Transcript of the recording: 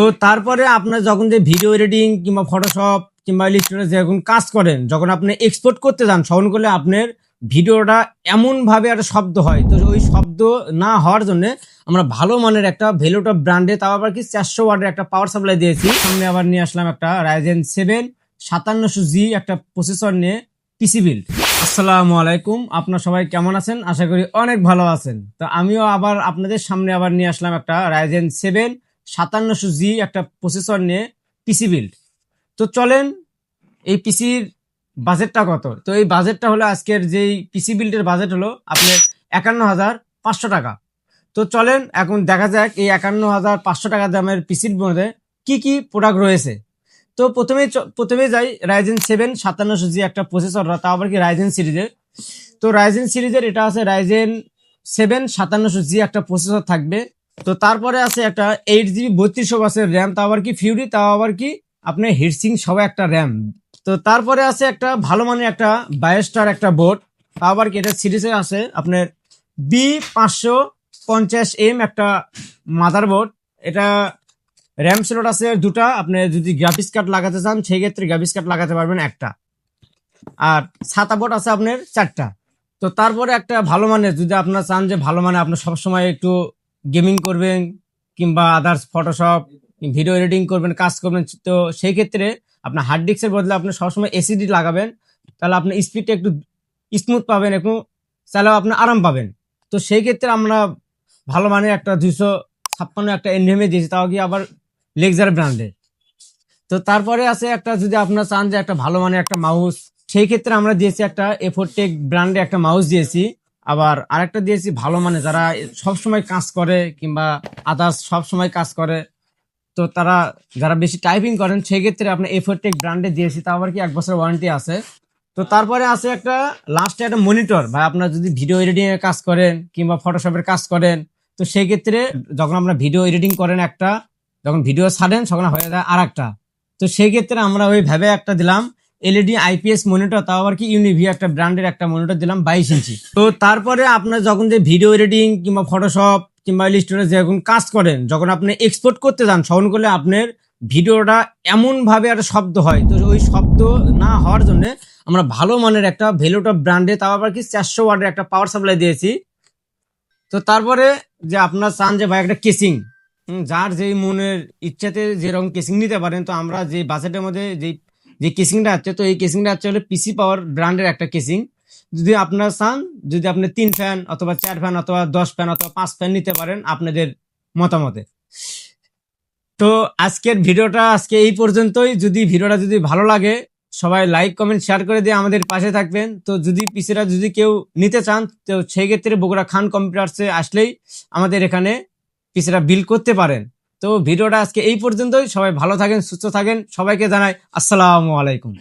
তো তারপরে আপনার যখন যে ভিডিও এডিটিং কিংবা ফটোশপ কিংবা ইলাস্ট্রেটর যখন কাজ করেন, যখন আপনি এক্সপোর্ট করতে যান, তখন করলে আপনার ভিডিওটা এমন ভাবে একটা শব্দ হয়, তো ওই শব্দ না হওয়ার জন্য আমরা ভালো মানের একটা ভেলোটপ ব্র্যান্ডে, তাও আবার কি 400 ওয়াটের একটা পাওয়ার সাপ্লাই দিয়েছি। সামনে আবার নিয়ে আসলাম একটা রাইজেন 7 5700G একটা প্রসেসর নিয়ে পিসি বিল্ড। আসসালামু আলাইকুম, আপনারা সবাই কেমন আছেন? আশা করি অনেক ভালো আছেন। তো আমিও আবার আপনাদের সামনে আবার নিয়ে আসলাম একটা রাইজেন 7 5700G একটা প্রসেসর নিয়ে পিসি বিল্ড। তো চলেন, এই পিসির বাজেটটা কত? তো এই বাজেটটা হলো, আজকের যেই পিসি বিল্ডের বাজেট হলো আপনার 51,500 টাকা। তো চলেন এখন দেখা যাক এই 51,500 টাকা দামের পিসির মধ্যে কি কি প্রোডাক্ট রয়েছে। তো প্রথমে যাই রাইজেন 7 5700G একটা প্রসেসর, তা আবার কি রাইজেন সিরিজের। তো রাইজেন সিরিজের এটা আছে রাইজেন 7 5700G একটা প্রসেসর থাকবে। তো তারপরে আছে একটা 8GB 3200 র্যাম, তাও আবার কি ফিউরি, তাও আবার কি আপনার হিটসিং সহ একটা র্যাম। তো তারপরে আছে একটা ভালো মানের একটা বায়োস্টার একটা বোর্ড, তাও আবার কি এটা সিরিজে আছে আপনার B550M একটা মাদারবোর্ড। এটা র্যাম স্লট আছে দুটা, আপনি যদি গ্রাফিক্স কার্ড লাগাতে চান সেই ক্ষেত্রে গ্রাফিক্স কার্ড লাগাতে পারবেন একটা, আর ছাতা বোর্ড আছে আপনার 4টা। তো তারপরে একটা ভালো মানের, যদি আপনার চান যে ভালো মানে আপনার সবসময় একটু গেমিং করবেন কিংবা আদার্স ফটোশপ ভিডিও এডিটিং করবেন, কাজ করবেন, তো সেই ক্ষেত্রে আপনার হার্ড ডিস্কের বদলে আপনি সবসময় এসিডি লাগাবেন, তাহলে আপনি স্পিডটা একটু স্মুথ পাবেন, একটু চাইলেও আপনি আরাম পাবেন। তো সেই ক্ষেত্রে আমরা ভালো মানের একটা 256 একটা এনভিএমএ দিয়েছি, তাও কি আবার লেক্সার ব্র্যান্ডের। তো তারপরে আছে একটা, যদি আপনার চান যে একটা ভালো মানের একটা মাউস, সেই ক্ষেত্রে আমরা দিয়েছি একটা এফোরটেক ব্র্যান্ডে একটা মাউস দিয়েছি। আবার আরেকটা দিয়েছি ভালো মানে যারা সবসময় কাজ করে কিংবা আদার্স সবসময় কাজ করে, তো তারা যারা বেশি টাইপিং করেন সেই ক্ষেত্রে আপনার এফোরটেক ব্র্যান্ডে দিয়েছি, তা আবার কি 1 বছর ওয়ারেন্টি আছে। তো তারপরে আছে একটা লাস্টে একটা মনিটর, ভাই আপনার যদি ভিডিও এডিটিং এর কাজ করেন কিংবা ফটোশপের কাজ করেন, তো সেই ক্ষেত্রে যখন আপনার ভিডিও এডিটিং করেন একটা, যখন ভিডিও ছাড়েন তখন হয়ে যায় আর একটা। তো সেই ক্ষেত্রে আমরা ওই ভাবে একটা দিলাম এলইডি আইপিএস মনিটর, তাও আবার কি ইউনিভি একটা ব্র্যান্ডের একটা মনিটর দিলাম 22 ইঞ্চি। তো তারপরে আপনার যখন যে ভিডিও এডিটিং কিংবা ফটোশপ কিংবা ইলাস্ট্রেটর যখন কাজ করেন, যখন আপনি এক্সপোর্ট করতে যান, তখন করলে আপনার ভিডিওটা এমন ভাবে একটা শব্দ হয়, তো ওই শব্দ না হওয়ার জন্য আমরা ভালো মানের একটা ভেলোটপ ব্র্যান্ডে, তাও আবার কি 400 ওয়াটের একটা পাওয়ার সাপ্লাই দিয়েছি। তো তারপরে যে আপনার চান যে ভাই একটা কেসিং, যার যেই মনের ইচ্ছাতে যেরকম কেসিং নিতে পারেন, তো আমরা যে বাজেটের মধ্যে যে কেসিংটা আছে, তো এই কেসিংটা হচ্ছে হলো পিসি পাওয়ার ব্র্যান্ডের একটা কেসিং। যদি আপনারা চান, যদি আপনি 3 ফ্যান অথবা 4 ফ্যান অথবা 10 ফ্যান অথবা 5 ফ্যান নিতে পারেন আপনাদের মতামতে। তো আজকের ভিডিওটা আজকে এই পর্যন্তই। যদি ভিডিওটা যদি ভালো লাগে, সবাই লাইক কমেন্ট শেয়ার করে দিয়ে আমাদের পাশে থাকবেন। তো যদি পিসিটা যদি কেউ নিতে চান, তো সেই ক্ষেত্রে বগুড়া খান কম্পিউটার্সে আসলেই আমাদের এখানে পিসিটা বিল্ড করতে পারেন। তো ভিডিওটা আজকে এই পর্যন্তই। সবাই ভালো থাকেন, সুস্থ থাকেন, সবাইকে জানাই আসসালামু আলাইকুম।